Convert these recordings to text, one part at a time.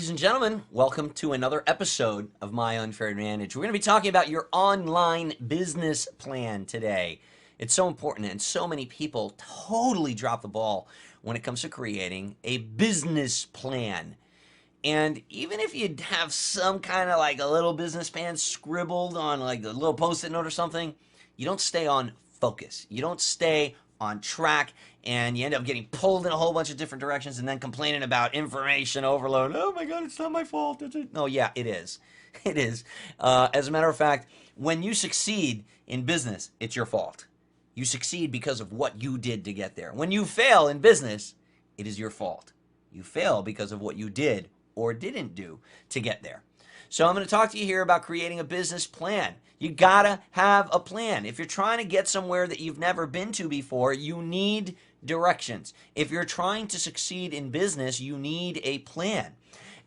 Ladies and gentlemen, welcome to another episode of My Unfair Advantage. We're going to be talking about your online business plan today. It's so important, and so many people totally drop the ball when it comes to creating a business plan. And even if you have some kind of like a little business plan scribbled on like a little post-it note or something, you don't stay on focus. You don't stay on track, and you end up getting pulled in a whole bunch of different directions and then complaining about information overload. Oh my God, it's not my fault. No, yeah, it is. It is. As a matter of fact, when you succeed in business, it's your fault. You succeed because of what you did to get there. When you fail in business, it is your fault. You fail because of what you did or didn't do to get there. So I'm going to talk to you here about creating a business plan. You gotta have a plan. If you're trying to get somewhere that you've never been to before, you need directions. If you're trying to succeed in business, you need a plan.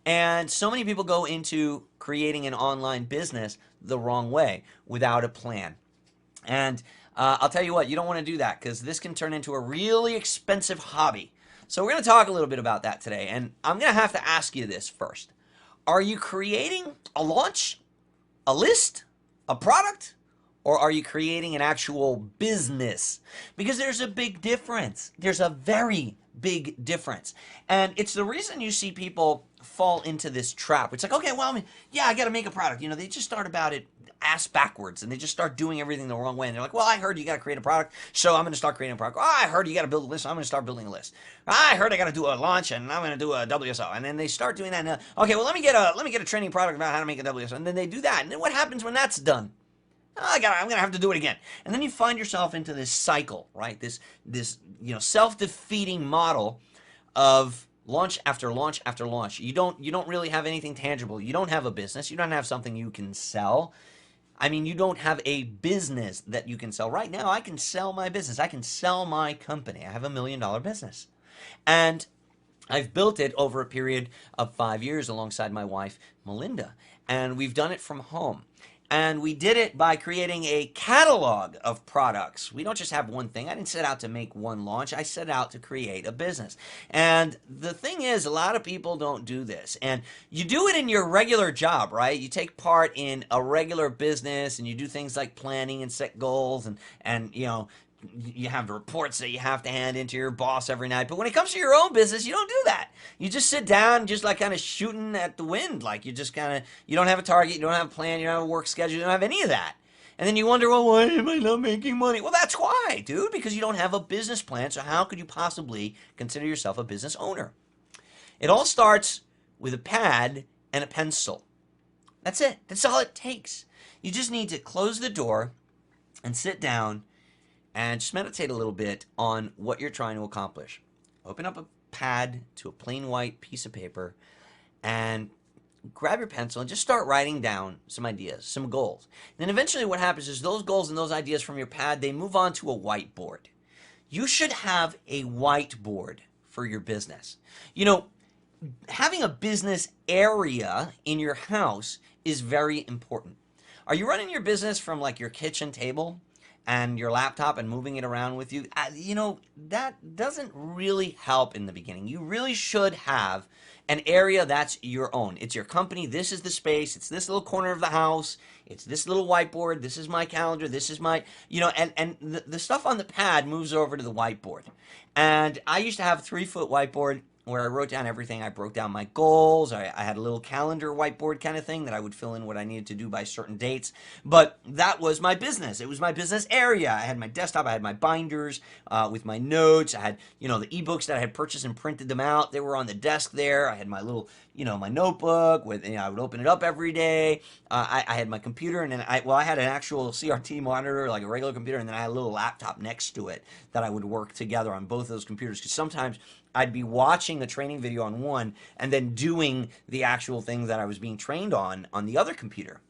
And so many people go into creating an online business the wrong way, without a plan. And I'll tell you what, you don't want to do that, because this can turn into a really expensive hobby. So we're going to talk a little bit about that today. And I'm going to have to ask you this first. Are you creating a launch, a list, a product, or are you creating an actual business? Because there's a big difference. There's a very big difference. And it's the reason you see people fall into this trap. It's like, okay, well, I mean, yeah, I got to make a product. You know, they just start about it ass backwards, and they just start doing everything the wrong way. And they're like, well, I heard you got to create a product, so I'm going to start creating a product. Oh, I heard you got to build a list, so I'm going to start building a list. I heard I got to do a launch, and I'm going to do a WSO. And then they start doing that. And, okay, well, let me get a training product about how to make a WSO. And then they do that. And then what happens when that's done? Oh, I'm going to have to do it again. And then you find yourself into this cycle, right? This self-defeating model of launch after launch after launch. You don't really have anything tangible. You don't have a business. You don't have something you can sell. I mean, you don't have a business that you can sell. Right now, I can sell my business. I can sell my company. I have $1 million business. And I've built it over a period of 5 years alongside my wife, Melinda. And we've done it from home. And we did it by creating a catalog of products. We don't just have one thing. I didn't set out to make one launch. I set out to create a business. And the thing is, a lot of people don't do this. And you do it in your regular job, right? You take part in a regular business, and you do things like planning and set goals, and you know, you have the reports that you have to hand into your boss every night. But when it comes to your own business, you don't do that. You just sit down, just like kind of shooting at the wind. Like you just kind of, you don't have a target, you don't have a plan, you don't have a work schedule, you don't have any of that. And then you wonder, well, why am I not making money? Well, that's why, dude, because you don't have a business plan. So how could you possibly consider yourself a business owner? It all starts with a pad and a pencil. That's it. That's all it takes. You just need to close the door and sit down and just meditate a little bit on what you're trying to accomplish. Open up a pad to a plain white piece of paper and grab your pencil and just start writing down some ideas, some goals. And then eventually what happens is those goals and those ideas from your pad, they move on to a whiteboard. You should have a whiteboard for your business. You know, having a business area in your house is very important. Are you running your business from like your kitchen table and your laptop and moving it around with you? You know, that doesn't really help in the beginning. You really should have an area that's your own. It's your company. This is the space. It's this little corner of the house. It's this little whiteboard. This is my calendar. This is my, you know, and the stuff on the pad moves over to the whiteboard. And I used to have a 3-foot whiteboard where I wrote down everything. I broke down my goals. I had a little calendar whiteboard kind of thing that I would fill in what I needed to do by certain dates. But that was my business. It was my business area. I had my desktop. I had my binders with my notes. I had, you know, the ebooks that I had purchased and printed them out. They were on the desk there. I had my little, you know, my notebook with, you know, I would open it up every day. I had my computer, and then I had an actual CRT monitor, like a regular computer, and then I had a little laptop next to it that I would work together on both of those computers, because sometimes I'd be watching the training video on one and then doing the actual thing that I was being trained on the other computer.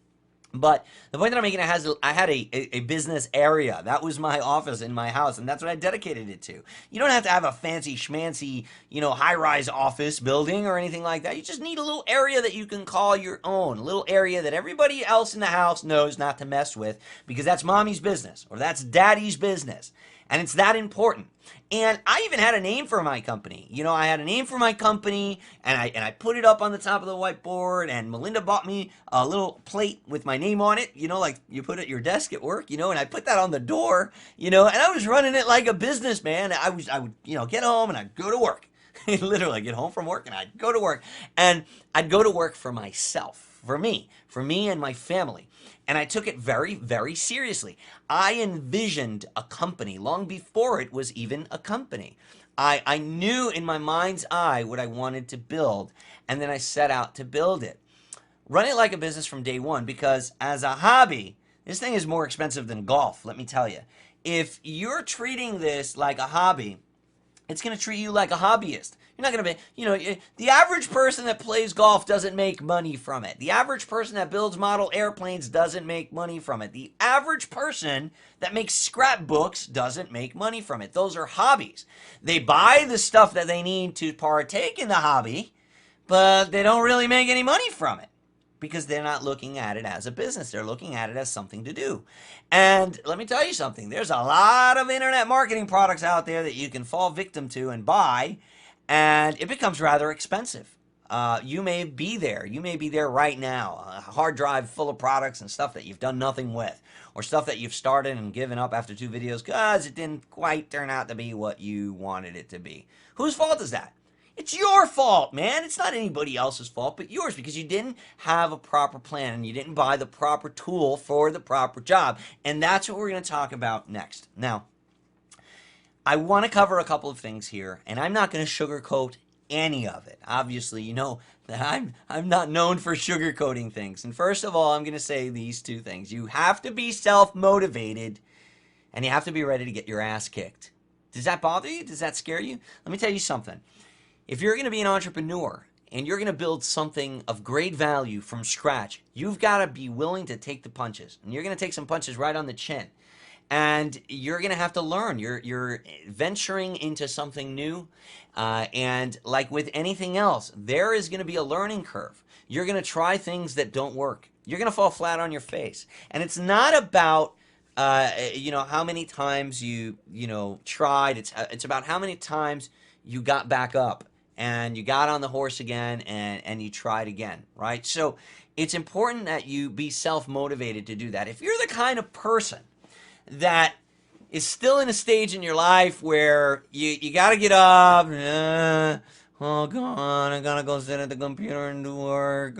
But the point that I'm making, I had a business area. That was my office in my house, and that's what I dedicated it to. You don't have to have a fancy schmancy, you know, high-rise office building or anything like that. You just need a little area that you can call your own, a little area that everybody else in the house knows not to mess with, because that's mommy's business or that's daddy's business. And it's that important. And I even had a name for my company. You know, I had a name for my company, and I put it up on the top of the whiteboard, and Melinda bought me a little plate with my name on it, you know, like you put at your desk at work, you know, and I put that on the door, you know, and I was running it like a businessman. I would, you know, get home and I'd go to work. Literally, I'd get home from work and I'd go to work. And I'd go to work for myself, for me and my family. And I took it very, very seriously. I envisioned a company long before it was even a company. I knew in my mind's eye what I wanted to build, and then I set out to build it. Run it like a business from day one, because as a hobby, this thing is more expensive than golf, let me tell you. If you're treating this like a hobby, it's going to treat you like a hobbyist. You're not going to be, you know, the average person that plays golf doesn't make money from it. The average person that builds model airplanes doesn't make money from it. The average person that makes scrapbooks doesn't make money from it. Those are hobbies. They buy the stuff that they need to partake in the hobby, but they don't really make any money from it, because they're not looking at it as a business. They're looking at it as something to do. And let me tell you something. There's a lot of internet marketing products out there that you can fall victim to and buy, and it becomes rather expensive. You may be there. You may be there right now. A hard drive full of products and stuff that you've done nothing with, or stuff that you've started and given up after 2 videos because it didn't quite turn out to be what you wanted it to be. Whose fault is that? It's your fault, man. It's not anybody else's fault but yours, because you didn't have a proper plan and you didn't buy the proper tool for the proper job. And that's what we're going to talk about next. Now, I want to cover a couple of things here, and I'm not going to sugarcoat any of it. Obviously, you know that I'm not known for sugarcoating things. And first of all, I'm going to say these 2 things. You have to be self-motivated, and you have to be ready to get your ass kicked. Does that bother you? Does that scare you? Let me tell you something. If you're going to be an entrepreneur and you're going to build something of great value from scratch, you've got to be willing to take the punches. And you're going to take some punches right on the chin. And you're going to have to learn. You're venturing into something new. And like with anything else, there is going to be a learning curve. You're going to try things that don't work. You're going to fall flat on your face. And it's not about you know, how many times you tried. It's about how many times you got back up and you got on the horse again and you tried again, right? So it's important that you be self-motivated to do that. If you're the kind of person that is still in a stage in your life where you got to get up, oh God, I got to go sit at the computer and do work,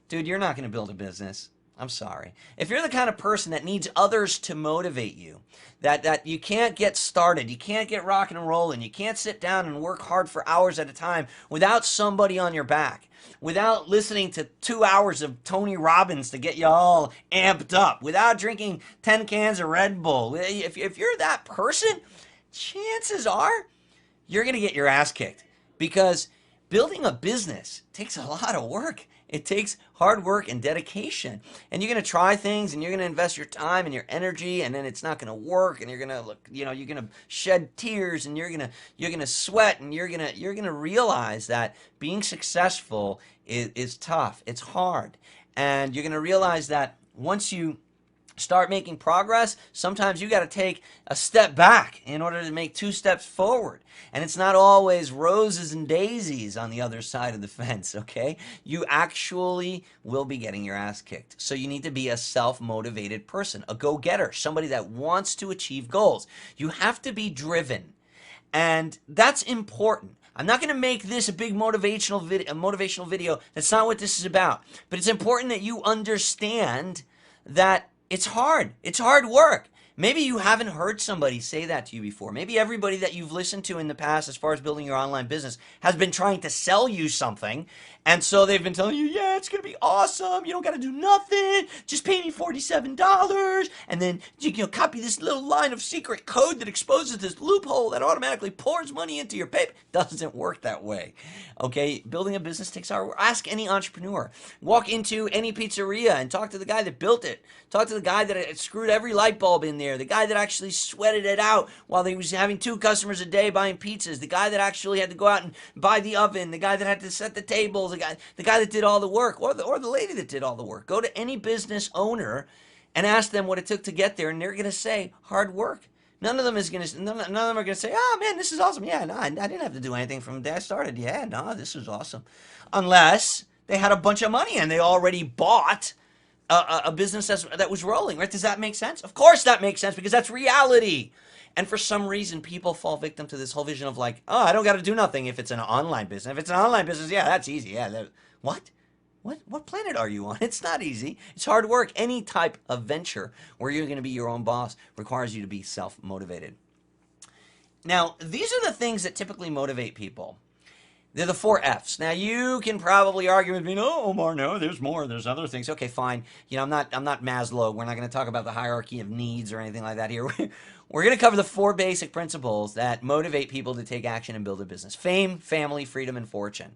dude, you're not going to build a business. I'm sorry. If you're the kind of person that needs others to motivate you, that you can't get started, you can't get rocking and rolling, you can't sit down and work hard for hours at a time without somebody on your back, without listening to 2 hours of Tony Robbins to get you all amped up, without drinking 10 cans of Red Bull, if you're that person, chances are you're going to get your ass kicked, because building a business takes a lot of work. It takes hard work and dedication. And you're going to try things and you're going to invest your time and your energy, and then it's not going to work, and you're going to look, you're going to shed tears, and you're going to sweat, and you're going to realize that being successful is tough. It's hard. And you're going to realize that once you start making progress, sometimes you got to take a step back in order to make 2 steps forward. And it's not always roses and daisies on the other side of the fence, okay? You actually will be getting your ass kicked. So you need to be a self-motivated person, a go-getter, somebody that wants to achieve goals. You have to be driven. And that's important. I'm not going to make this a big motivational video. That's not what this is about. But it's important that you understand that it's hard. It's hard work. Maybe you haven't heard somebody say that to you before. Maybe everybody that you've listened to in the past as far as building your online business has been trying to sell you something. And so they've been telling you, yeah, it's going to be awesome. You don't got to do nothing. Just pay me $47. And then you copy this little line of secret code that exposes this loophole that automatically pours money into your pay. Doesn't work that way. Okay, building a business takes hard work. Ask any entrepreneur. Walk into any pizzeria and talk to the guy that built it. Talk to the guy that screwed every light bulb in there. The guy that actually sweated it out while he was having 2 customers a day buying pizzas. The guy that actually had to go out and buy the oven. The guy that had to set the tables. The guy that did all the work, or the lady that did all the work. Go to any business owner and ask them what it took to get there, and they're going to say hard work. None of them is gonna. None of them are gonna say, "Oh man, this is awesome." Yeah, no, I didn't have to do anything from the day I started. Yeah, no, this is awesome. Unless they had a bunch of money and they already bought a business that was rolling. Right? Does that make sense? Of course, that makes sense because that's reality. And for some reason, people fall victim to this whole vision of like, oh, I don't got to do nothing if it's an online business. If it's an online business, yeah, that's easy. Yeah, what? What planet are you on? It's not easy. It's hard work. Any type of venture where you're going to be your own boss requires you to be self-motivated. Now, these are the things that typically motivate people. They're the 4 F's. Now, you can probably argue with me, no, Omar, no, there's more. There's other things. Okay, fine. I'm not Maslow. We're not going to talk about the hierarchy of needs or anything like that here. We're going to cover the 4 basic principles that motivate people to take action and build a business. Fame, family, freedom, and fortune.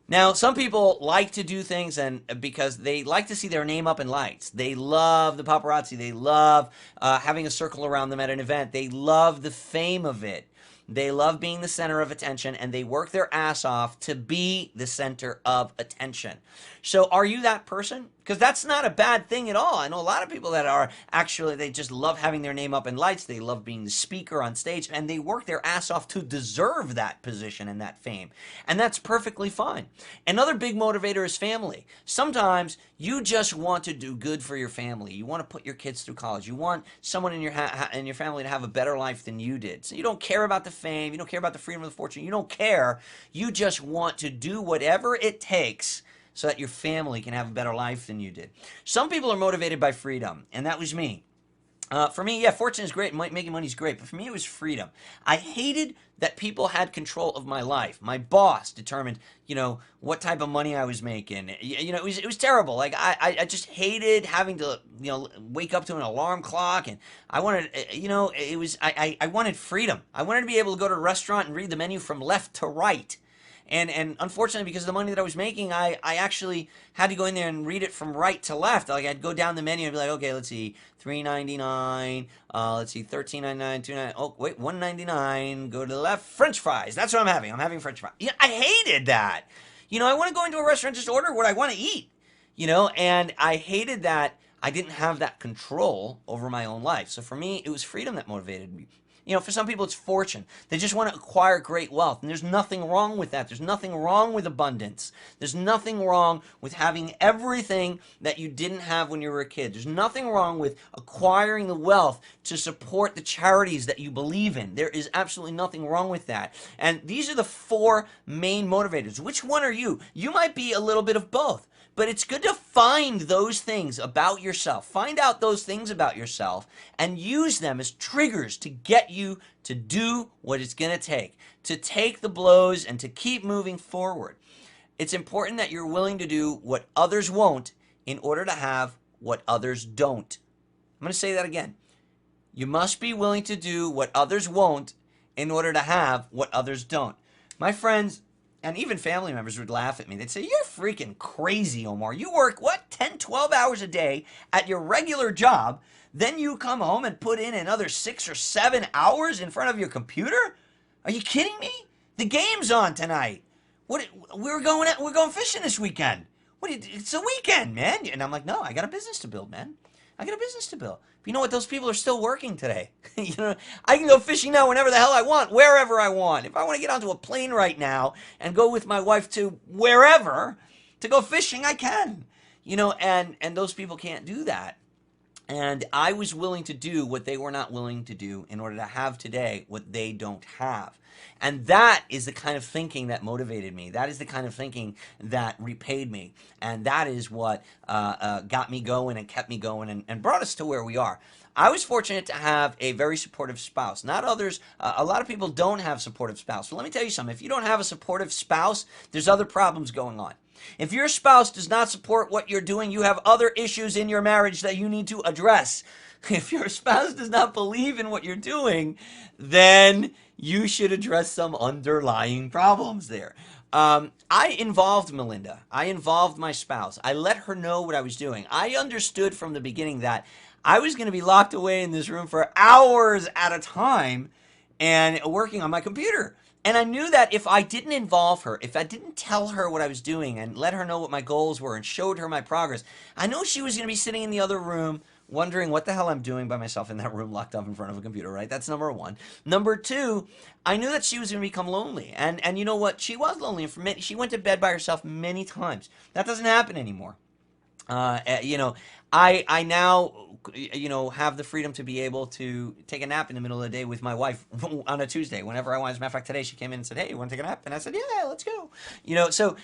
Now, some people like to do things because they like to see their name up in lights. They love the paparazzi. They love having a circle around them at an event. They love the fame of it. They love being the center of attention, and they work their ass off to be the center of attention. So are you that person? Because that's not a bad thing at all. I know a lot of people that are actually, they just love having their name up in lights. They love being the speaker on stage, and they work their ass off to deserve that position and that fame. And that's perfectly fine. Another big motivator is family. Sometimes you just want to do good for your family. You want to put your kids through college. You want someone in your family to have a better life than you did. So you don't care about the fame. You don't care about the freedom of the fortune. You don't care. You just want to do whatever it takes so that your family can have a better life than you did. Some people are motivated by freedom, and that was me. For me, yeah, fortune is great, making money is great, but for me it was freedom. I hated that people had control of my life. My boss determined, what type of money I was making. It was terrible. Like I just hated having to, wake up to an alarm clock, and I wanted, I wanted freedom. I wanted to be able to go to a restaurant and read the menu from left to right. And unfortunately, because of the money that I was making, I actually had to go in there and read it from right to left. Like I'd go down the menu and be like, okay, let's see, $3.99, let's see, $13.99, $2.99, oh wait, $1.99. Go to the left, French fries. That's what I'm having. I'm having French fries. Yeah, I hated that. I want to go into a restaurant, just order what I want to eat. And I hated that I didn't have that control over my own life. So for me, it was freedom that motivated me. For some people, it's fortune. They just want to acquire great wealth. And there's nothing wrong with that. There's nothing wrong with abundance. There's nothing wrong with having everything that you didn't have when you were a kid. There's nothing wrong with acquiring the wealth to support the charities that you believe in. There is absolutely nothing wrong with that. And these are the 4 main motivators. Which one are you? You might be a little bit of both. But it's good to find those things about yourself. Find out those things about yourself and use them as triggers to get you to do what it's going to take the blows and to keep moving forward. It's important that you're willing to do what others won't in order to have what others don't. I'm going to say that again. You must be willing to do what others won't in order to have what others don't. My friends, and even family members would laugh at me. They'd say, you're freaking crazy, Omar. You work, 10, 12 hours a day at your regular job. Then you come home and put in another 6 or 7 hours in front of your computer? Are you kidding me? The game's on tonight. We're going fishing this weekend. It's a weekend, man. And I'm like, no, I got a business to build, man. I got a business to build. But you know what? Those people are still working today. I can go fishing now whenever the hell I want, wherever I want. If I want to get onto a plane right now and go with my wife to wherever to go fishing, I can. And those people can't do that. And I was willing to do what they were not willing to do in order to have today what they don't have. And that is the kind of thinking that motivated me. That is the kind of thinking that repaid me. And that is what got me going and kept me going and brought us to where we are. I was fortunate to have a very supportive spouse. Not others. A lot of people don't have supportive spouse. So let me tell you something. If you don't have a supportive spouse, there's other problems going on. If your spouse does not support what you're doing, you have other issues in your marriage that you need to address. If your spouse does not believe in what you're doing, then you should address some underlying problems there. I involved Melinda. I involved my spouse. I let her know what I was doing. I understood from the beginning that I was going to be locked away in this room for hours at a time and working on my computer. And I knew that if I didn't involve her, if I didn't tell her what I was doing and let her know what my goals were and showed her my progress, I know she was going to be sitting in the other room wondering what the hell I'm doing by myself in that room locked up in front of a computer, right? That's number one. Number two, I knew that she was going to become lonely. And you know what? She was lonely. And for many, she went to bed by herself many times. That doesn't happen anymore. You know, I now, you know, have the freedom to be able to take a nap in the middle of the day with my wife on a Tuesday whenever I want. As a matter of fact, today she came in and said, "Hey, you want to take a nap?" And I said, "Yeah, let's go." You know, so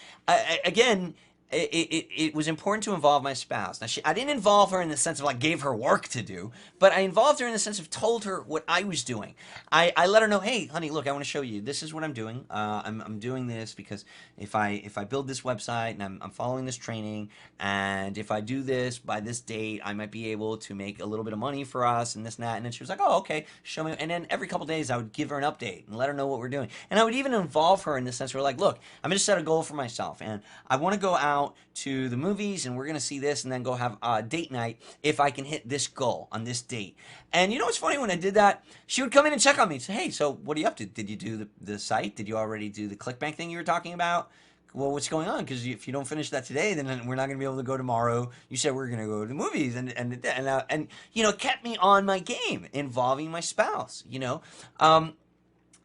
again, it was important to involve my spouse. Now, I didn't involve her in the sense of like gave her work to do, but I involved her in the sense of told her what I was doing. I let her know, hey, honey, look, I want to show you. This is what I'm doing. I'm doing this because if I build this website and I'm following this training, and if I do this by this date, I might be able to make a little bit of money for us and this and that. And then she was like, oh, okay, show me. And then every couple of days, I would give her an update and let her know what we're doing. And I would even involve her in the sense where like, look, I'm going to set a goal for myself, and I want to go out to the movies and we're going to see this and then go have a date night if I can hit this goal on this date. And you know what's funny? When I did that, she would come in and check on me and say, hey, so what are you up to? Did you do the site? Did you already do the ClickBank thing you were talking about? Well, what's going on? Because if you don't finish that today, then we're not going to be able to go tomorrow. You said we're going to go to the movies, and you know, kept me on my game, involving my spouse. You know,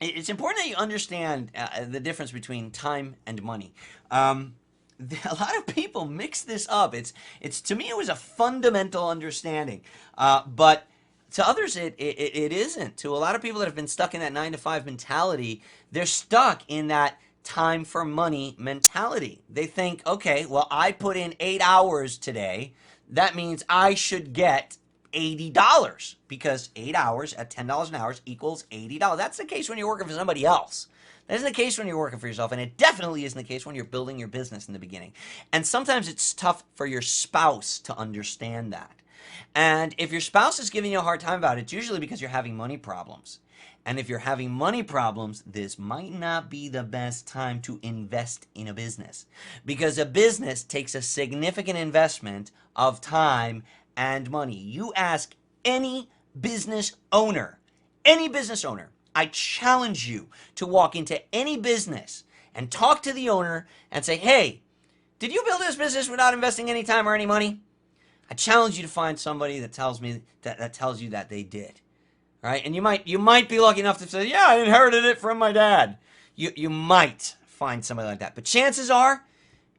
it's important that you understand the difference between time and money. A lot of people mix this up. It's to me, it was a fundamental understanding, but to others it isn't. To a lot of people that have been stuck in that 9 to 5 mentality, they're stuck in that time for money mentality. They think, okay, well, I put in 8 hours today. That means I should get $80 because 8 hours at $10 an hour equals $80. That's the case when you're working for somebody else. That isn't the case when you're working for yourself, and it definitely isn't the case when you're building your business in the beginning. And sometimes it's tough for your spouse to understand that. And if your spouse is giving you a hard time about it, it's usually because you're having money problems. And if you're having money problems, this might not be the best time to invest in a business, because a business takes a significant investment of time and money. You ask any business owner, I challenge you to walk into any business and talk to the owner and say, hey, did you build this business without investing any time or any money? I challenge you to find somebody that tells me that tells you that they did. Right? And you might be lucky enough to say, yeah, I inherited it from my dad. You might find somebody like that. But chances are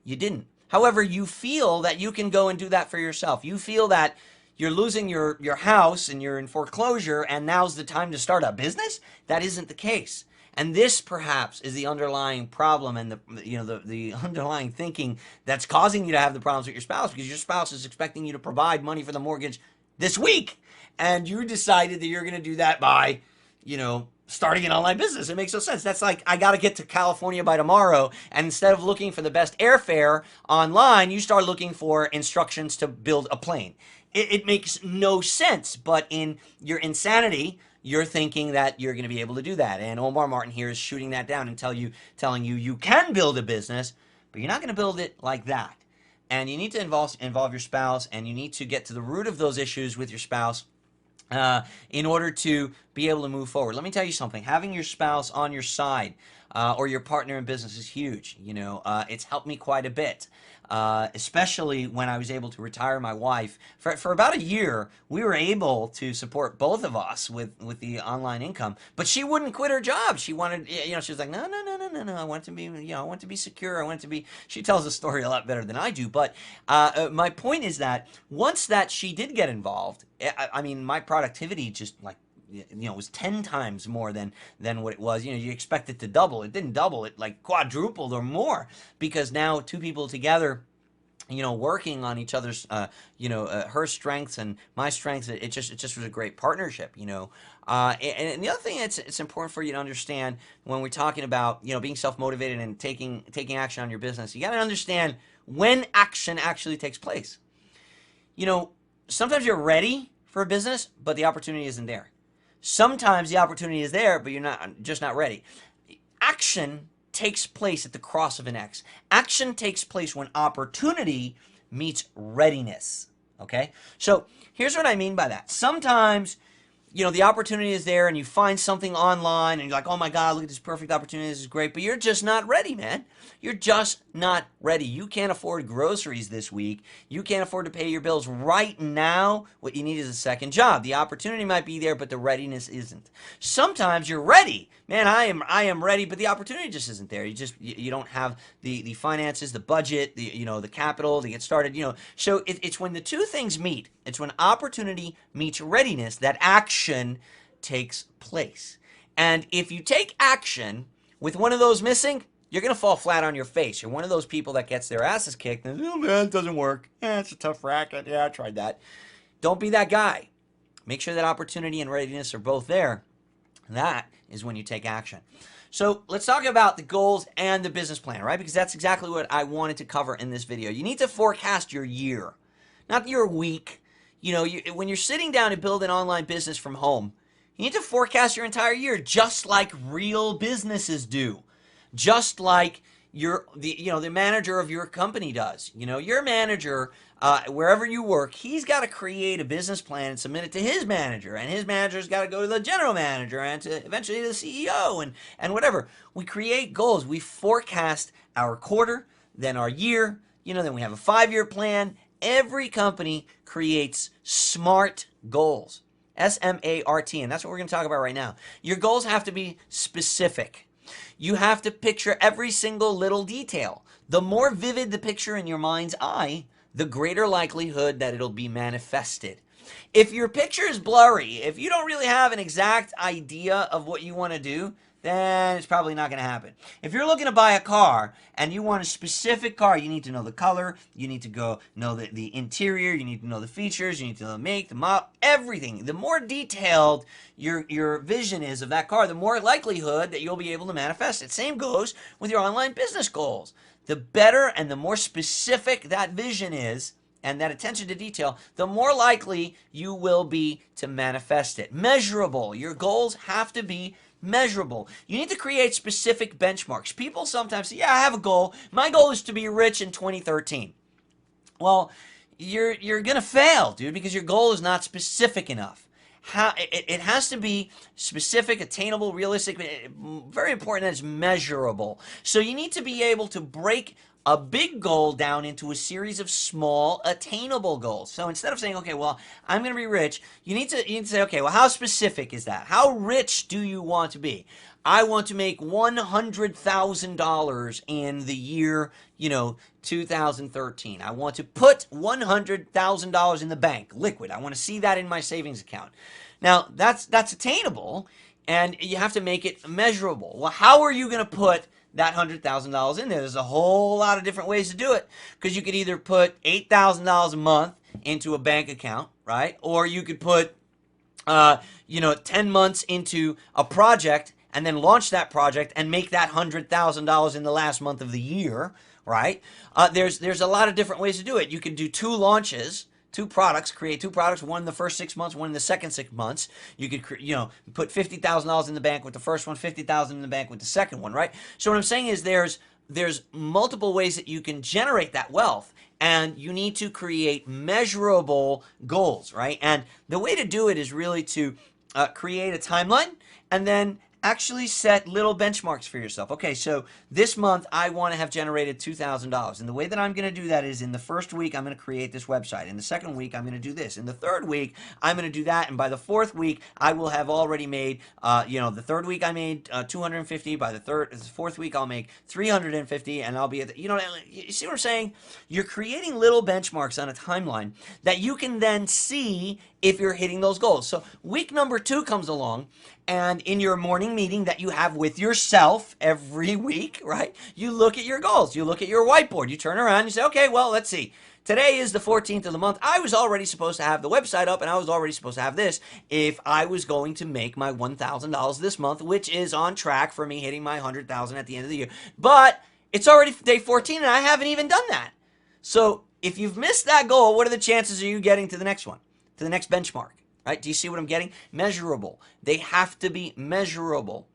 you didn't. However, you feel that you can go and do that for yourself. You feel that you're losing your house and you're in foreclosure and now's the time to start a business. That isn't the case. And this perhaps is the underlying problem and the underlying thinking that's causing you to have the problems with your spouse, because your spouse is expecting you to provide money for the mortgage this week. And you decided that you're going to do that by, starting an online business. It makes no sense. That's like, I got to get to California by tomorrow. And instead of looking for the best airfare online, you start looking for instructions to build a plane. It makes no sense. But in your insanity, you're thinking that you're going to be able to do that. And Omar Martin here is shooting that down and telling you you can build a business, but you're not going to build it like that. And you need to involve your spouse, and you need to get to the root of those issues with your spouse in order to be able to move forward. Let me tell you something. Having your spouse on your side or your partner in business is huge. It's helped me quite a bit, especially when I was able to retire my wife. For about a year, we were able to support both of us with the online income, but she wouldn't quit her job. She wanted, she was like, no, I want to be, I want to be secure. I want to be, she tells the story a lot better than I do. But my point is that once that she did get involved, I mean, my productivity just it was 10 times more than what it was. You expect it to double. It didn't double. It like quadrupled or more, because now two people together, working on each other's, her strengths and my strengths. It just was a great partnership, and the other thing it's important for you to understand when we're talking about, being self-motivated and taking action on your business, you got to understand when action actually takes place. Sometimes you're ready for a business, but the opportunity isn't there. Sometimes the opportunity is there, but you're not ready. Action takes place at the cross of an X. Action takes place when opportunity meets readiness. Okay? So here's what I mean by that. Sometimes the opportunity is there and you find something online and you're like, oh my God, look at this perfect opportunity, this is great, but you're just not ready, man. You're just not ready. You can't afford groceries this week. You can't afford to pay your bills right now. What you need is a second job. The opportunity might be there, but the readiness isn't. Sometimes you're ready. Man, I am ready, but the opportunity just isn't there. You don't have the finances, the budget, the capital to get started, So it's when the two things meet. It's when opportunity meets readiness that action takes place. And if you take action with one of those missing, you're going to fall flat on your face. You're one of those people that gets their asses kicked and, oh man, it doesn't work. It's a tough racket. Yeah, I tried that. Don't be that guy. Make sure that opportunity and readiness are both there. That is when you take action. So let's talk about the goals and the business plan, right? Because that's exactly what I wanted to cover in this video. You need to forecast your year, not your week. When you're sitting down to build an online business from home, you need to forecast your entire year just like real businesses do. Just like the manager of your company does. Your manager, wherever you work, he's got to create a business plan and submit it to his manager, and his manager's got to go to the general manager and to eventually to the CEO and whatever. We create goals. We forecast our quarter, then our year. Then we have a 5-year plan. Every company creates SMART goals. SMART, and that's what we're going to talk about right now. Your goals have to be specific. You have to picture every single little detail. The more vivid the picture in your mind's eye, the greater likelihood that it'll be manifested. If your picture is blurry, if you don't really have an exact idea of what you want to do, then it's probably not going to happen. If you're looking to buy a car and you want a specific car, you need to know the color, you need to know the interior, you need to know the features, you need to know the make, the model, everything. The more detailed your vision is of that car, the more likelihood that you'll be able to manifest it. Same goes with your online business goals. The better and the more specific that vision is, and that attention to detail, the more likely you will be to manifest it. Measurable. Your goals have to be measurable. You need to create specific benchmarks. People sometimes say, yeah, I have a goal. My goal is to be rich in 2013. Well, you're going to fail, dude, because your goal is not specific enough. It has to be specific, attainable, realistic, very important that it's measurable. So you need to be able to break a big goal down into a series of small, attainable goals. So instead of saying, okay, well, I'm going to be rich, you need to say, okay, well, how specific is that? How rich do you want to be? I want to make $100,000 in the year, 2013. I want to put $100,000 in the bank, liquid. I want to see that in my savings account. Now, that's attainable, and you have to make it measurable. Well, how are you going to put that $100,000 in there? There's a whole lot of different ways to do it, because you could either put $8,000 a month into a bank account, right? Or you could put, 10 months into a project and then launch that project and make that $100,000 in the last month of the year, right? There's a lot of different ways to do it. You could do 2 launches, 2 products, create 2 products, one in the first 6 months, one in the second 6 months. You could, put $50,000 in the bank with the first one, $50,000 in the bank with the second one, right? So what I'm saying is there's multiple ways that you can generate that wealth, and you need to create measurable goals, right? And the way to do it is really to create a timeline and then actually set little benchmarks for yourself. Okay, so this month I want to have generated $2,000. And the way that I'm going to do that is in the first week, I'm going to create this website. In the second week, I'm going to do this. In the third week, I'm going to do that. And by the fourth week, I will have already made, the third week I made 250. By the fourth week, I'll make 350. And I'll be at you see what I'm saying? You're creating little benchmarks on a timeline that you can then see if you're hitting those goals. So week number 2 comes along, and in your morning meeting that you have with yourself every week, right? You look at your goals. You look at your whiteboard. You turn around and you say, okay, well, let's see. Today is the 14th of the month. I was already supposed to have the website up, and I was already supposed to have this if I was going to make my $1,000 this month, which is on track for me hitting my $100,000 at the end of the year. But it's already day 14, and I haven't even done that. So if you've missed that goal, what are the chances of you getting to the next one, to the next benchmark? Right? Do you see what I'm getting? Measurable. They have to be measurable.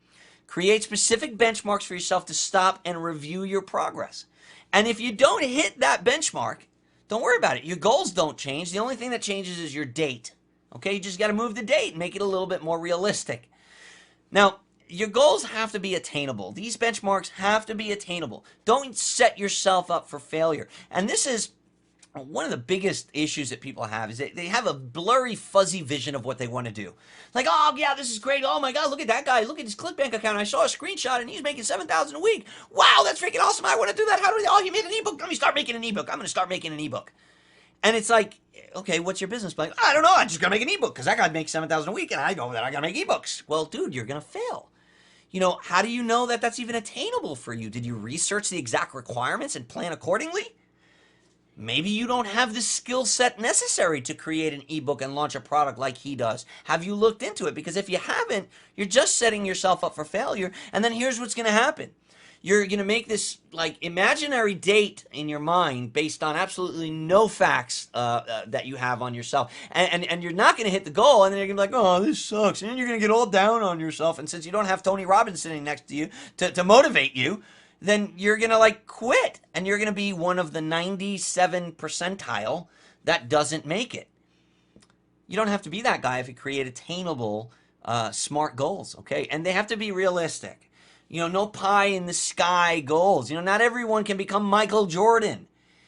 Create specific benchmarks for yourself to stop and review your progress. And if you don't hit that benchmark, don't worry about it. Your goals don't change. The only thing that changes is your date. Okay, you just got to move the date and make it a little bit more realistic. Now, your goals have to be attainable. These benchmarks have to be attainable. Don't set yourself up for failure. And this is one of the biggest issues that people have is they have a blurry, fuzzy vision of what they want to do. Like, oh yeah, this is great. Oh my God, look at that guy. Look at his ClickBank account. I saw a screenshot and he's making $7,000 a week. Wow, that's freaking awesome. I want to do that. How do we? Oh, he made an ebook. Let me start making an ebook. I'm going to start making an ebook. And it's like, okay, what's your business plan? I don't know. I just got to make an ebook because that guy makes $7,000 a week and I know that I got to make ebooks. Well, dude, you're going to fail. You know, how do you know that that's even attainable for you? Did you research the exact requirements and plan accordingly? Maybe you don't have the skill set necessary to create an ebook and launch a product like he does. Have you looked into it? Because if you haven't, you're just setting yourself up for failure. And then here's what's going to happen. You're going to make this like imaginary date in your mind based on absolutely no facts that you have on yourself. And you're not going to hit the goal. And then you're going to be like, oh, this sucks. And then you're going to get all down on yourself. And since you don't have Tony Robbins sitting next to you to motivate you, then you're going to like quit. And you're going to be one of the 97 percentile that doesn't make it. You don't have to be that guy if you create attainable, smart goals, okay? And they have to be realistic. You know, no pie in the sky goals. You know, not everyone can become Michael Jordan.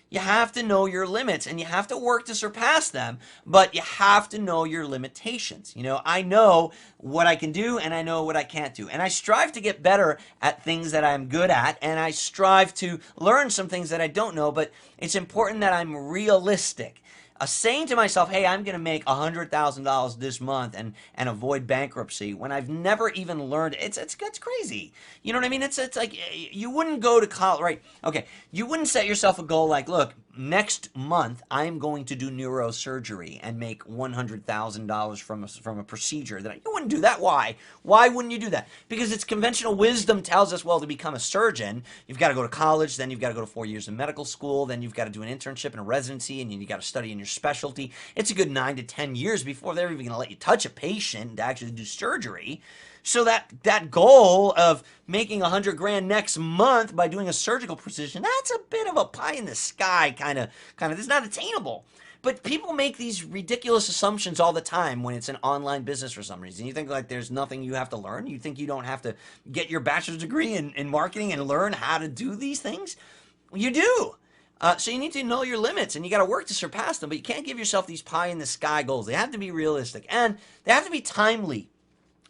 You have to know your limits and you have to work to surpass them, but you have to know your limitations. You know, I know what I can do and I know what I can't do. And I strive to get better at things that I'm good at, and I strive to learn some things that I don't know, but it's important that I'm realistic. Saying to myself, hey, I'm going to make $100,000 this month and avoid bankruptcy when I've never even learned, it's crazy. You know what I mean? It's like you wouldn't go to college, right? Okay, you wouldn't set yourself a goal like, look, next month I'm going to do neurosurgery and make $100,000 from a procedure. That you wouldn't do that. Why? Why wouldn't you do that? Because it's conventional wisdom tells us, well, to become a surgeon, you've got to go to college, then you've got to go to 4 years of medical school, then you've got to do an internship and a residency, and you got to study in your specialty. It's a good 9 to 10 years before they're even going to let you touch a patient to actually do surgery. So that goal of making $100,000 next month by doing a surgical precision, that's a bit of a pie in the sky kind of. It's not attainable. But people make these ridiculous assumptions all the time when it's an online business for some reason. You think like there's nothing you have to learn? You think you don't have to get your bachelor's degree in marketing and learn how to do these things? You do. So you need to know your limits and you got to work to surpass them, but you can't give yourself these pie in the sky goals. They have to be realistic and they have to be timely.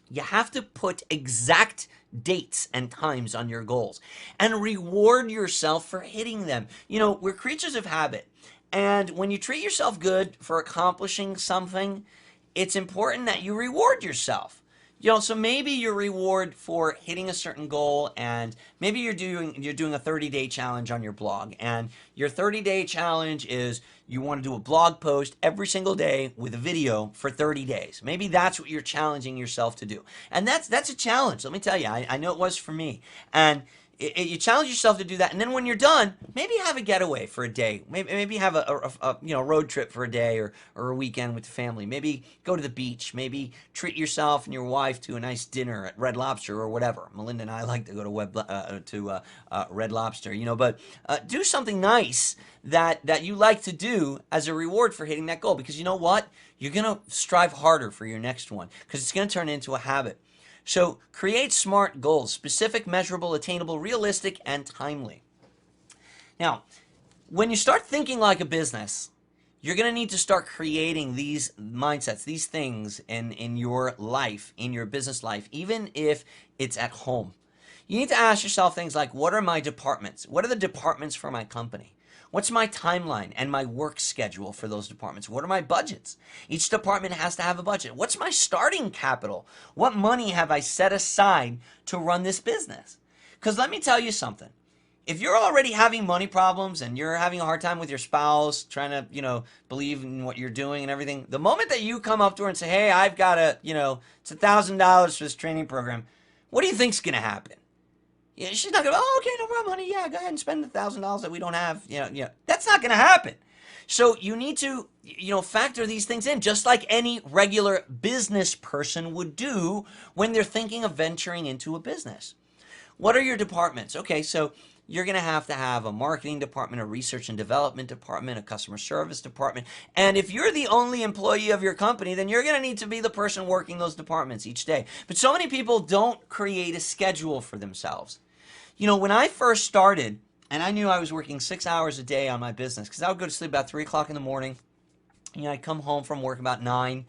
You have to put exact dates and times on your goals and reward yourself for hitting them. You know, we're creatures of habit. And when you treat yourself good for accomplishing something, it's important that you reward yourself. You know, so maybe your reward for hitting a certain goal, and maybe you're doing a 30-day challenge on your blog, and your 30-day challenge is you want to do a blog post every single day with a video for 30 days. Maybe that's what you're challenging yourself to do. And that's a challenge. Let me tell you, I know it was for me. And you challenge yourself to do that, and then when you're done, maybe have a getaway for a day. Maybe have a road trip for a day or a weekend with the family. Maybe go to the beach. Maybe treat yourself and your wife to a nice dinner at Red Lobster or whatever. Melinda and I like to go to Red Lobster. You know, but do something nice that you like to do as a reward for hitting that goal. Because you know what? You're gonna strive harder for your next one because it's gonna turn into a habit. So create SMART goals: specific, measurable, attainable, realistic, and timely. Now, when you start thinking like a business, you're going to need to start creating these mindsets, these things in your life, in your business life, even if it's at home. You need to ask yourself things like, what are my departments? What are the departments for my company? What's my timeline and my work schedule for those departments? What are my budgets? Each department has to have a budget. What's my starting capital? What money have I set aside to run this business? Because let me tell you something. If you're already having money problems and you're having a hard time with your spouse, trying to, believe in what you're doing and everything, the moment that you come up to her and say, hey, I've got it's $1,000 for this training program, what do you think's going to happen? Yeah, she's not going to, oh, okay, no problem, honey. Yeah, go ahead and spend the $1,000 that we don't have. That's not going to happen. So you need to, factor these things in just like any regular business person would do when they're thinking of venturing into a business. What are your departments? Okay, so you're going to have a marketing department, a research and development department, a customer service department. And if you're the only employee of your company, then you're going to need to be the person working those departments each day. But so many people don't create a schedule for themselves. You know, when I first started, and I knew I was working 6 hours a day on my business, because I would go to sleep about 3 o'clock in the morning. You know, I'd come home from work about 9,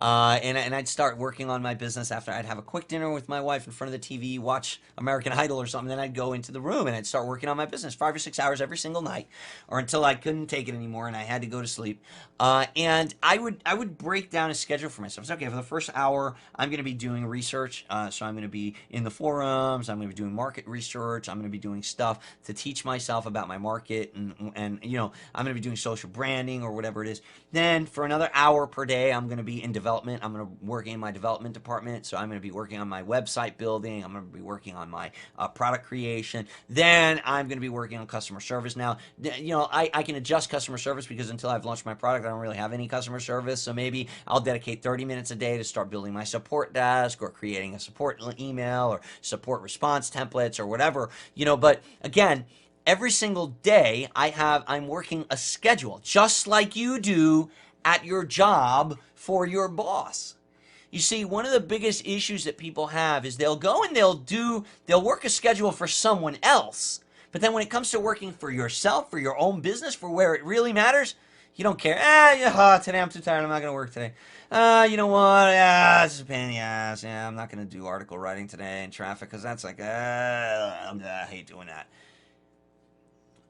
and I'd start working on my business after I'd have a quick dinner with my wife in front of the TV, watch American Idol or something. Then I'd go into the room and I'd start working on my business 5 or 6 hours every single night, or until I couldn't take it anymore and I had to go to sleep. And I would break down a schedule for myself. So, okay, for the first hour, I'm going to be doing research. So I'm going to be in the forums. I'm going to be doing market research. I'm going to be doing stuff to teach myself about my market, and you know, I'm going to be doing social branding or whatever it is. Then for another hour per day, I'm going to be in development. I'm going to work in my development department. So I'm going to be working on my website building. I'm going to be working on my product creation. Then I'm going to be working on customer service. Now, you know, I can adjust customer service because until I've launched my product, I don't really have any customer service. So maybe I'll dedicate 30 minutes a day to start building my support desk or creating a support email or support response templates or whatever, you know. But again, every single day I'm working a schedule, just like you do at your job for your boss. You see, one of the biggest issues that people have is they'll go and they'll work a schedule for someone else. But then when it comes to working for yourself, for your own business, for where it really matters, you don't care. Today I'm too tired. I'm not going to work today. You know what? This is a pain in the ass. Yeah, I'm not going to do article writing today in traffic because that's like, I hate doing that.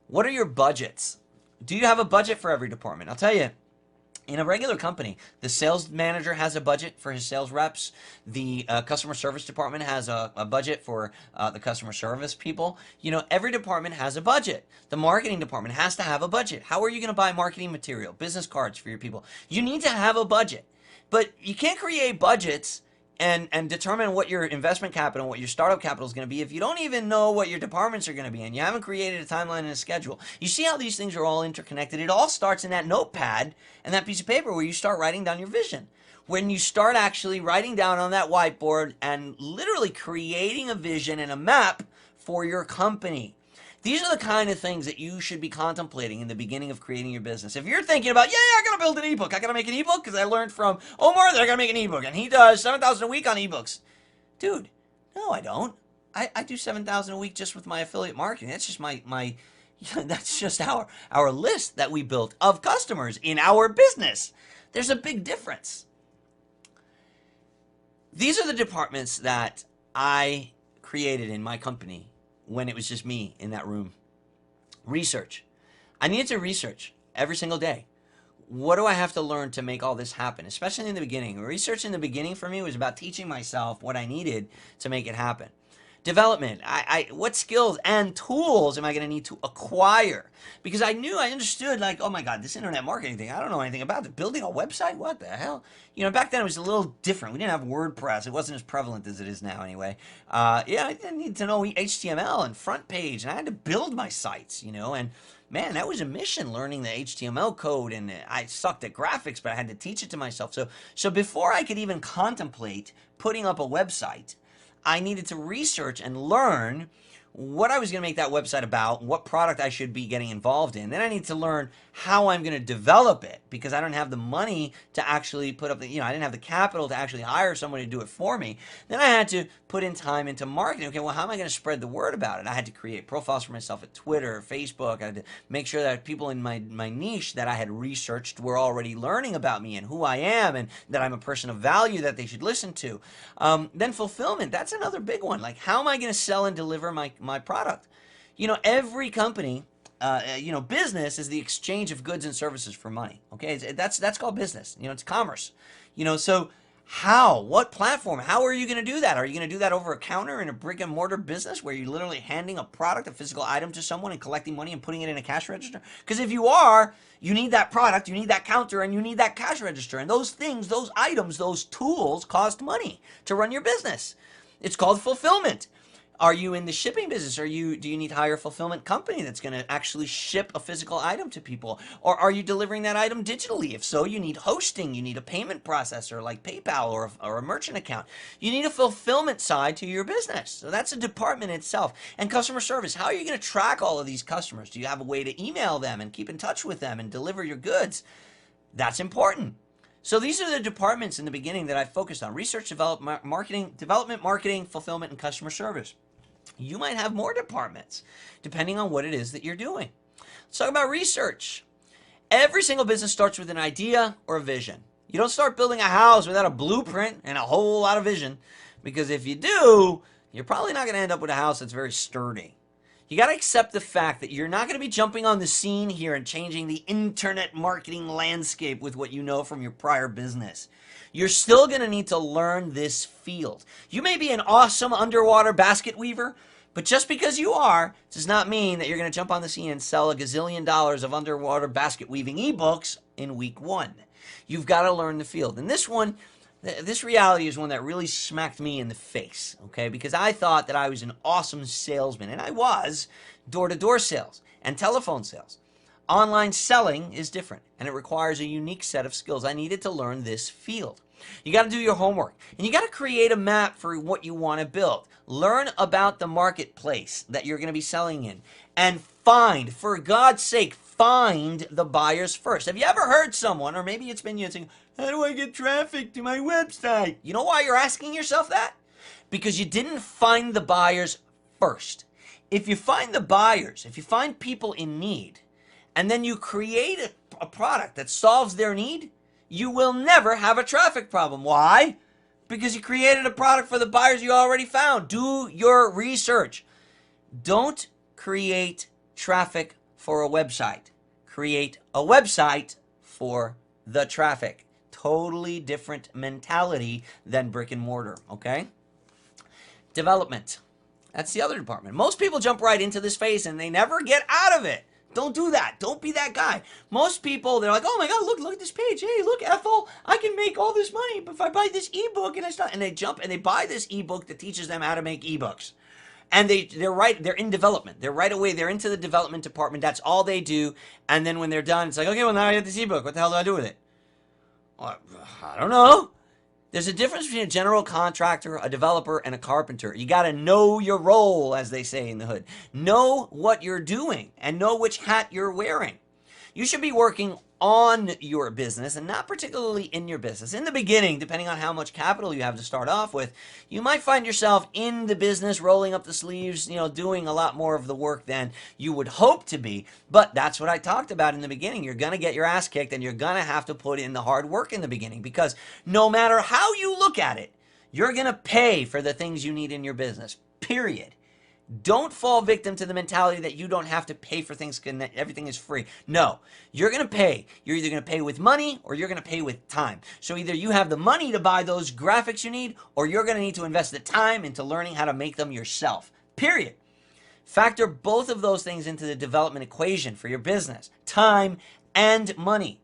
What are your budgets? Do you have a budget for every department? I'll tell you, in a regular company, the sales manager has a budget for his sales reps. The customer service department has a budget for the customer service people. You know, every department has a budget. The marketing department has to have a budget. How are you going to buy marketing material, business cards for your people? You need to have a budget. But you can't create budgets and determine what your investment capital, what your startup capital is going to be if you don't even know what your departments are going to be and you haven't created a timeline and a schedule. You see how these things are all interconnected? It all starts in that notepad and that piece of paper where you start writing down your vision. When you start actually writing down on that whiteboard and literally creating a vision and a map for your company. These are the kind of things that you should be contemplating in the beginning of creating your business. If you're thinking about, I got to build an ebook. I got to make an ebook because I learned from Omar that I got to make an ebook. And he does 7,000 a week on ebooks. Dude, no, I don't. I do 7,000 a week just with my affiliate marketing. That's just my that's just our list that we built of customers in our business. There's a big difference. These are the departments that I created in my company when it was just me in that room. Research. I needed to research every single day. What do I have to learn to make all this happen? Especially in the beginning. Research in the beginning for me was about teaching myself what I needed to make it happen. Development. What skills and tools am I going to need to acquire? Because I understood, like, oh my God, this internet marketing thing, I don't know anything about it. Building a website? What the hell? You know, back then it was a little different. We didn't have WordPress. It wasn't as prevalent as it is now anyway. I didn't need to know HTML and front page, and I had to build my sites, you know, and man, that was a mission, learning the HTML code, and I sucked at graphics, but I had to teach it to myself. So before I could even contemplate putting up a website, I needed to research and learn what I was going to make that website about, what product I should be getting involved in. Then I need to learn how I'm going to develop it because I don't have the money to actually put up I didn't have the capital to actually hire someone to do it for me. Then I had to put in time into marketing. Okay, well, how am I going to spread the word about it? I had to create profiles for myself at Twitter, Facebook. I had to make sure that people in my niche that I had researched were already learning about me and who I am and that I'm a person of value that they should listen to. Then fulfillment, that's another big one. Like, how am I going to sell and deliver my product? You know, every company, business is the exchange of goods and services for money. Okay, that's called business. You know, it's commerce. You know, so what platform? How are you going to do that? Are you going to do that over a counter in a brick and mortar business where you're literally handing a product, a physical item to someone and collecting money and putting it in a cash register? Because if you are, you need that product, you need that counter, and you need that cash register. And those things, those items, those tools cost money to run your business. It's called fulfillment. Are you in the shipping business? Do you need to hire a fulfillment company that's going to actually ship a physical item to people? Or are you delivering that item digitally? If so, you need hosting, you need a payment processor like PayPal or a merchant account. You need a fulfillment side to your business. So that's a department itself. And customer service, how are you going to track all of these customers? Do you have a way to email them and keep in touch with them and deliver your goods? That's important. So these are the departments in the beginning that I focused on: research, development, marketing, fulfillment, and customer service. You might have more departments depending on what it is that you're doing. Let's talk about research. Every single business starts with an idea or a vision. You don't start building a house without a blueprint and a whole lot of vision, because if you do, you're probably not going to end up with a house that's very sturdy. You got to accept the fact that you're not going to be jumping on the scene here and changing the internet marketing landscape with what you know from your prior business. You're still going to need to learn this field. You may be an awesome underwater basket weaver, but just because you are does not mean that you're going to jump on the scene and sell $1 gazillion of underwater basket weaving ebooks in week one. You've got to learn the field. And this one, this reality is one that really smacked me in the face, okay? Because I thought that I was an awesome salesman, and I was. Door-to-door sales and telephone sales. Online selling is different, and it requires a unique set of skills. I needed to learn this field. You got to do your homework, and you got to create a map for what you want to build. Learn about the marketplace that you're going to be selling in, and find, for God's sake, find the buyers first. Have you ever heard someone, or maybe it's been you, saying, how do I get traffic to my website? You know why you're asking yourself that? Because you didn't find the buyers first. If you find the buyers, if you find people in need, and then you create a product that solves their need, you will never have a traffic problem. Why? Because you created a product for the buyers you already found. Do your research. Don't create traffic for a website. Create a website for the traffic. Totally different mentality than brick and mortar, okay? Development. That's the other department. Most people jump right into this phase and they never get out of it. Don't do that. Don't be that guy. Most people, they're like, oh my God, look at this page. Hey, look, Ethel, I can make all this money if I buy this ebook. And they jump and they buy this ebook that teaches them how to make ebooks. And they're in development. They're right away, they're into the development department. That's all they do. And then when they're done, it's like, okay, well, now I have this ebook. What the hell do I do with it? Well, I don't know. There's a difference between a general contractor, a developer, and a carpenter. You got to know your role, as they say in the hood. Know what you're doing and know which hat you're wearing. You should be working on your business and not particularly in your business. In the beginning, depending on how much capital you have to start off with, you might find yourself in the business, rolling up the sleeves, doing a lot more of the work than you would hope to be. But that's what I talked about in the beginning. You're going to get your ass kicked and you're going to have to put in the hard work in the beginning, because no matter how you look at it, you're going to pay for the things you need in your business, period. Don't fall victim to the mentality that you don't have to pay for things and that everything is free. No, you're going to pay. You're either going to pay with money or you're going to pay with time. So either you have the money to buy those graphics you need, or you're going to need to invest the time into learning how to make them yourself. Period. Factor both of those things into the development equation for your business: time and money.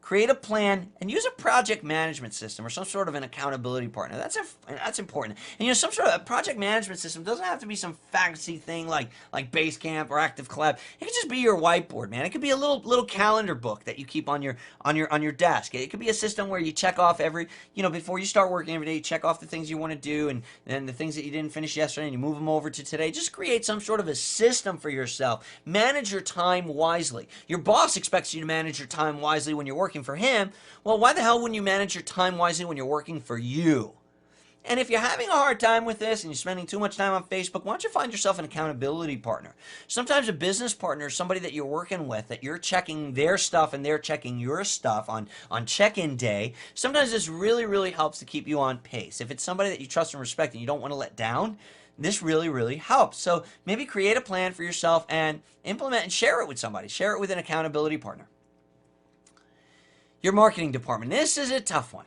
Create a plan and use a project management system or some sort of an accountability partner. That's important. And some sort of a project management system doesn't have to be some fancy thing like Basecamp or Active Collab. It could just be your whiteboard, man. It could be a little calendar book that you keep on your desk. It could be a system where you check off before you start working every day, you check off the things you want to do and then the things that you didn't finish yesterday and you move them over to today. Just create some sort of a system for yourself. Manage your time wisely. Your boss expects you to manage your time wisely when you're working for him. Well, why the hell wouldn't you manage your time wisely when you're working for you? And if you're having a hard time with this and you're spending too much time on Facebook, why don't you find yourself an accountability partner? Sometimes a business partner is somebody that you're working with, that you're checking their stuff and they're checking your stuff on check-in day. Sometimes this really, really helps to keep you on pace. If it's somebody that you trust and respect and you don't want to let down, this really, really helps. So maybe create a plan for yourself and implement and share it with somebody. Share it with an accountability partner. Your marketing department. This is a tough one.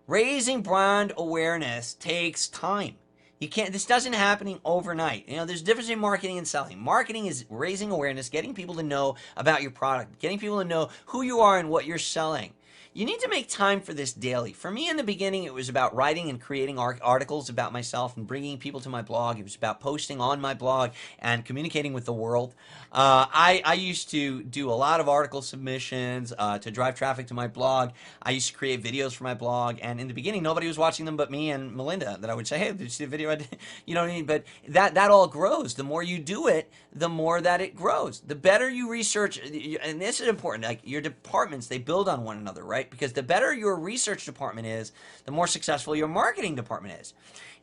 Raising brand awareness takes time. This doesn't happen overnight. There's a difference in marketing and selling. Marketing is raising awareness, getting people to know about your product, getting people to know who you are and what you're selling. you need to make time for this daily. For me, in the beginning, it was about writing and creating articles about myself and bringing people to my blog. It was about posting on my blog and communicating with the world. I used to do a lot of article submissions to drive traffic to my blog. I used to create videos for my blog, and in the beginning, nobody was watching them but me and Melinda. That I would say, "Hey, did you see the video I did?" You know what I mean? But that all grows. The more you do it, the more that it grows. The better you research, and this is important. Like your departments, they build on one another, right? Because the better your research department is, the more successful your marketing department is.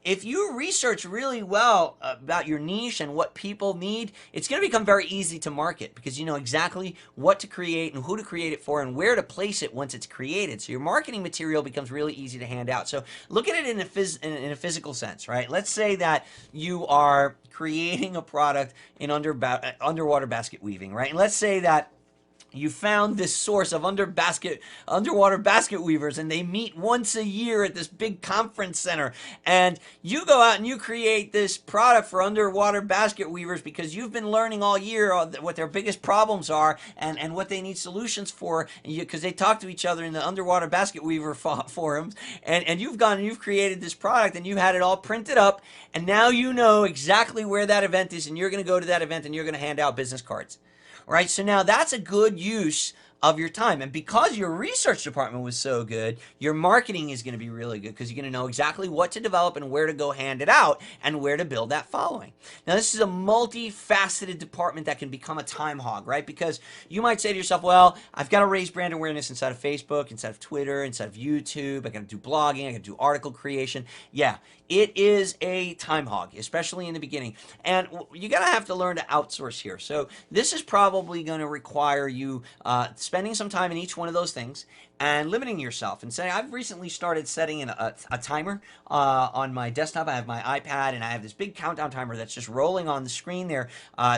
If you research really well about your niche and what people need, it's going to become very easy to market because you know exactly what to create and who to create it for and where to place it once it's created. So your marketing material becomes really easy to hand out. So look at it in a physical sense, right? Let's say that you are creating a product in underwater basket weaving, right? And let's say that you found this source of underwater basket weavers, and they meet once a year at this big conference center. And you go out and you create this product for underwater basket weavers because you've been learning all year what their biggest problems are and what they need solutions for. Because they talk to each other in the underwater basket weaver forums, and you've gone and you've created this product and you had it all printed up, and now you know exactly where that event is, and you're going to go to that event and you're going to hand out business cards. Right, so now that's a good use of your time. And because your research department was so good, your marketing is going to be really good because you're going to know exactly what to develop and where to go hand it out and where to build that following. Now, this is a multifaceted department that can become a time hog, right? Because you might say to yourself, well, I've got to raise brand awareness inside of Facebook, inside of Twitter, inside of YouTube. I got to do blogging. I got to do article creation. Yeah, it is a time hog, especially in the beginning. And you got to have to learn to outsource here. So this is probably going to require you spending some time in each one of those things and limiting yourself and saying, I've recently started setting a timer on my desktop. I have my iPad and I have this big countdown timer that's just rolling on the screen there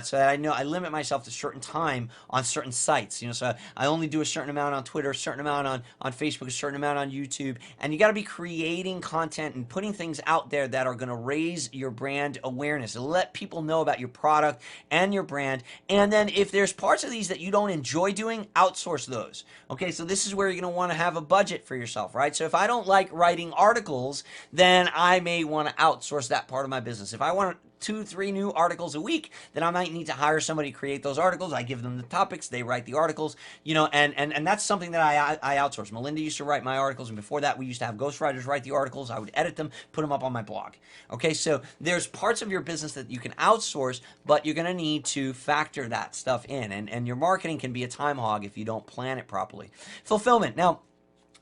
so that I know I limit myself to a certain time on certain sites. You know, so I only do a certain amount on Twitter, a certain amount on Facebook, a certain amount on YouTube. And you got to be creating content and putting things out there that are going to raise your brand awareness and let people know about your product and your brand. And then if there's parts of these that you don't enjoy doing, outsource those. Okay, so this is where you're going to want to have a budget for yourself, right? So if I don't like writing articles, then I may want to outsource that part of my business. If I want 2-3 new articles a week, then I might need to hire somebody to create those articles. I give them the topics, they write the articles, you know, and that's something that I outsource. Melinda used to write my articles, and before that we used to have ghostwriters write the articles. I would edit them, put them up on my blog. Okay, so there's parts of your business that you can outsource, but you're going to need to factor that stuff in, and your marketing can be a time hog if you don't plan it properly. Fulfillment. Now,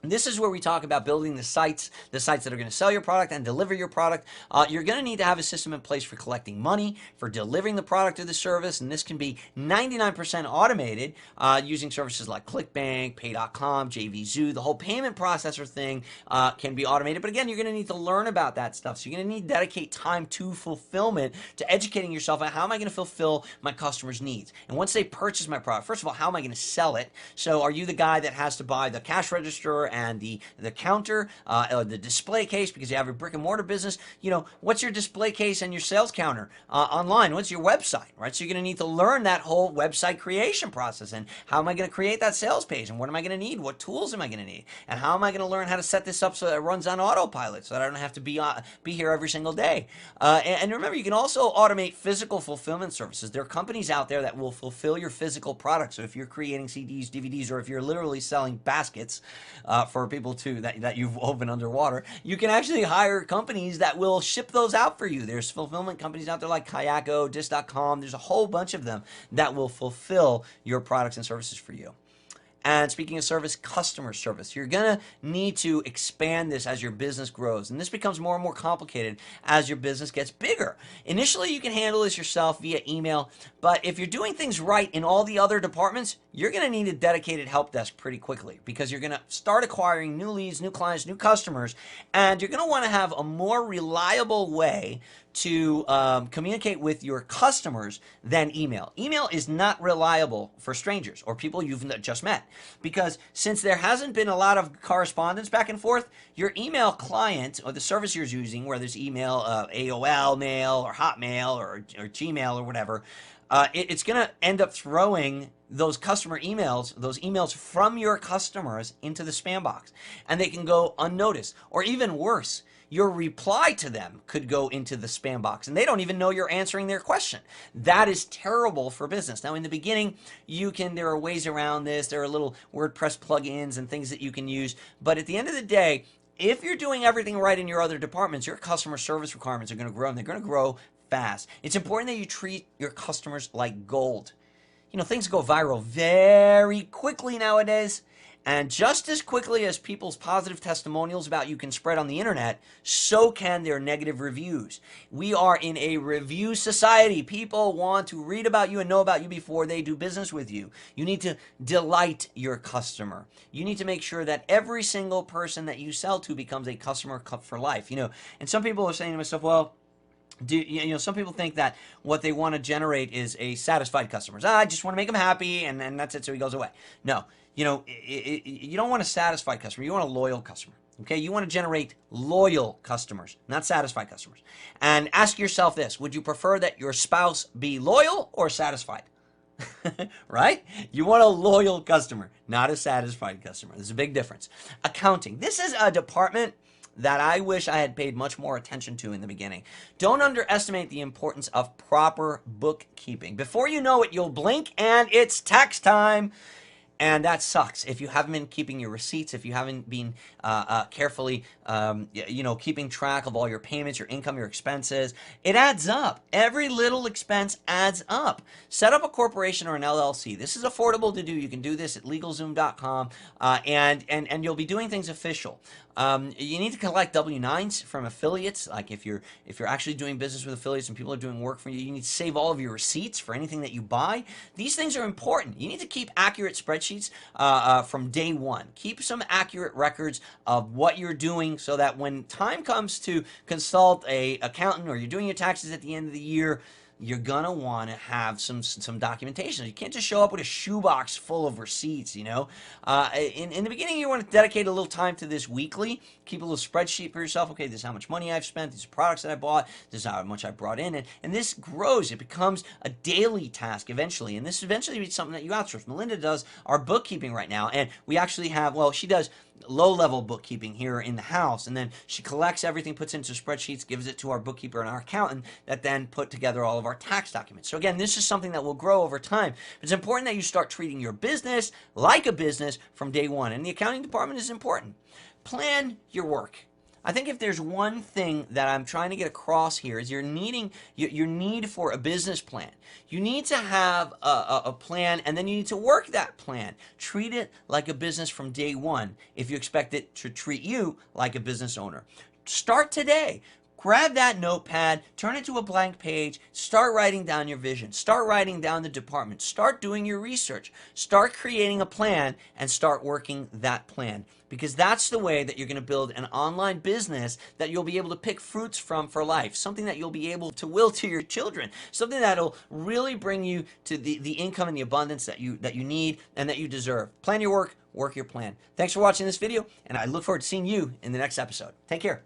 this is where we talk about building the sites that are going to sell your product and deliver your product. You're going to need to have a system in place for collecting money, for delivering the product or the service, and this can be 99% automated using services like ClickBank, Pay.com, JVZoo. The whole payment processor thing can be automated, but again, you're going to need to learn about that stuff. So you're going to need to dedicate time to fulfillment, to educating yourself on how am I going to fulfill my customers' needs. And once they purchase my product, first of all, how am I going to sell it? So are you the guy that has to buy the cash register and the counter, the display case, because you have a brick and mortar business? You know, what's your display case and your sales counter online? What's your website, right? So you're going to need to learn that whole website creation process, and how am I going to create that sales page, and what am I going to need? What tools am I going to need? And how am I going to learn how to set this up so that it runs on autopilot, so that I don't have to be here every single day? And remember, you can also automate physical fulfillment services. There are companies out there that will fulfill your physical products. So if you're creating CDs, DVDs, or if you're literally selling baskets for people too that you've woven underwater, you can actually hire companies that will ship those out for you. There's fulfillment companies out there like Kayako, Dis.com. There's a whole bunch of them that will fulfill your products and services for you. And speaking of service, customer service. You're going to need to expand this as your business grows. And this becomes more and more complicated as your business gets bigger. Initially, you can handle this yourself via email. But if you're doing things right in all the other departments, you're going to need a dedicated help desk pretty quickly, because you're going to start acquiring new leads, new clients, new customers. And you're going to want to have a more reliable way to communicate with your customers than email. Email is not reliable for strangers or people you've just met, because since there hasn't been a lot of correspondence back and forth, your email client or the service you're using, whether it's email, AOL mail or Hotmail or Gmail or whatever, it's going to end up throwing those customer emails, those emails from your customers into the spam box, and they can go unnoticed. Or even worse, your reply to them could go into the spam box and they don't even know you're answering their question. That is terrible for business. Now, in the beginning, there are ways around this. There are little WordPress plugins and things that you can use. But at the end of the day, if you're doing everything right in your other departments, your customer service requirements are going to grow, and they're going to grow fast. It's important that you treat your customers like gold. You know, things go viral very quickly nowadays. And just as quickly as people's positive testimonials about you can spread on the internet, so can their negative reviews. We are in a review society. People want to read about you and know about you before they do business with you. You need to delight your customer. You need to make sure that every single person that you sell to becomes a customer for life. You know, and some people are saying to themselves, well, some people think that what they want to generate is a satisfied customer. I just want to make them happy, and then that's it, so he goes away. No, you don't want a satisfied customer. You want a loyal customer. Okay, you want to generate loyal customers, not satisfied customers. And ask yourself this: would you prefer that your spouse be loyal or satisfied? Right? You want a loyal customer, not a satisfied customer. There's a big difference. Accounting. This is a department that I wish I had paid much more attention to in the beginning. Don't underestimate the importance of proper bookkeeping. Before you know it, you'll blink and it's tax time. And that sucks. If you haven't been keeping your receipts, if you haven't been carefully, keeping track of all your payments, your income, your expenses, it adds up. Every little expense adds up. Set up a corporation or an LLC. This is affordable to do. You can do this at LegalZoom.com, and you'll be doing things official. You need to collect W-9s from affiliates. Like if you're actually doing business with affiliates and people are doing work for you, you need to save all of your receipts for anything that you buy. These things are important. You need to keep accurate spreadsheets from day one. Keep some accurate records of what you're doing so that when time comes to consult a accountant or you're doing your taxes at the end of the year, you're gonna want to have some documentation. You can't just show up with a shoebox full of receipts, In the beginning, you want to dedicate a little time to this weekly. Keep a little spreadsheet for yourself. Okay, this is how much money I've spent. These are products that I bought. This is how much I brought in. And this grows. It becomes a daily task eventually. And this eventually becomes something that you outsource. Melinda does our bookkeeping right now. And we actually have, she does low-level bookkeeping here in the house, and then she collects everything, puts it into spreadsheets, gives it to our bookkeeper and our accountant that then put together all of our tax documents. So again, this is something that will grow over time. It's important that you start treating your business like a business from day one, and the accounting department is important. Plan your work. I think if there's one thing that I'm trying to get across here is your need for a business plan. You need to have a plan, and then you need to work that plan. Treat it like a business from day one if you expect it to treat you like a business owner. Start today. Grab that notepad, turn it to a blank page, start writing down your vision, start writing down the department, start doing your research, start creating a plan, and start working that plan. Because that's the way that you're going to build an online business that you'll be able to pick fruits from for life, something that you'll be able to will to your children, something that'll really bring you to the income and the abundance that you need and that you deserve. Plan your work, work your plan. Thanks for watching this video, and I look forward to seeing you in the next episode. Take care.